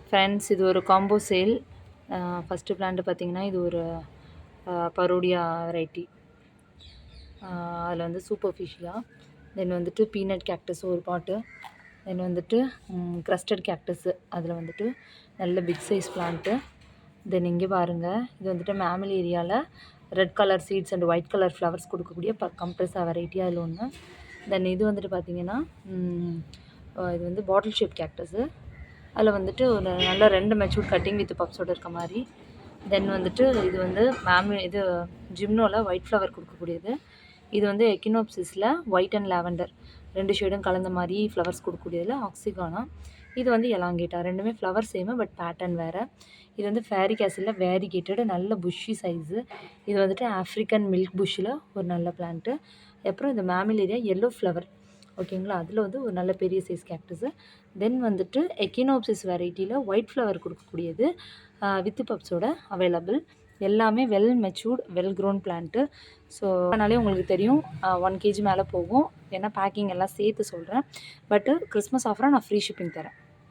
Friends, இது ஒரு combo sale. First plant பார்த்தீங்கன்னா, இது ஒரு பரோடியா வெரைட்டி. அதில் வந்து சூப்பர்ஃபிஷியா, தென் வந்துட்டு பீனட் கேக்டஸ் ஒரு பாட்டு, தென் வந்துட்டு க்ரஸ்டட் கேக்டஸு, அதில் வந்துட்டு நல்ல பிக் சைஸ் பிளான்ட்டு. தென் இங்கே பாருங்கள், இது வந்துட்டு மேமல் ஏரியாவில் red colour seeds and white colour flowers கொடுக்கக்கூடிய கம்ப்ரெஸா வெரைட்டி அதில் ஒன்று. தென் இது வந்துட்டு பார்த்திங்கன்னா, இது வந்து பாட்டில் ஷேப் கேக்டஸு. அதில் வந்துட்டு ஒரு நல்ல 2 மெச்சூர்ட் கட்டிங் வித் பப்ஸோடு இருக்க மாதிரி. தென் வந்துட்டு இது வந்து இது ஜிம்னோவில் ஒயிட் ஃப்ளவர் கொடுக்கக்கூடியது. இது வந்து எக்கினோப்சிஸில் ஒயிட் அண்ட் லாவெண்டர் 2 ஷேடும் கலந்த மாதிரி ஃப்ளவர்ஸ் கொடுக்கக்கூடியதில் ஆக்சிகானா. இது வந்து எலாங்கேட்டா. ரெண்டுமே ஃப்ளவர் சேமு, பட் பேட்டர்ன் வேறு. இது வந்து ஃபேரிக் ஆசிடில் வேரிகேட்டடு, நல்ல புஷ்ஷி சைஸு. இது வந்துட்டு ஆஃப்ரிக்கன் மில்க் புஷ்ஷில் ஒரு நல்ல பிளான்ட்டு. அப்புறம் இந்த மேமிலேரியா எல்லோ ஃப்ளவர், ஓகேங்களா, அதில் வந்து ஒரு நல்ல பெரிய சைஸ் கேக்டஸு. தென் வந்துட்டு எக்கினோப்சிஸ் வெரைட்டியில் ஒயிட் ஃப்ளவர் கொடுக்கக்கூடியது வித்து பப்ஸோட அவைலபிள். எல்லாமே well matured well grown plant. So அதனாலே உங்களுக்கு தெரியும் 1 kg மேலே போகும். ஏன்னா பேக்கிங் எல்லாம் சேர்த்து சொல்கிறேன். பட்டு கிறிஸ்மஸ் ஆஃபராக நான் ஃப்ரீ ஷிப்பிங் தரேன்.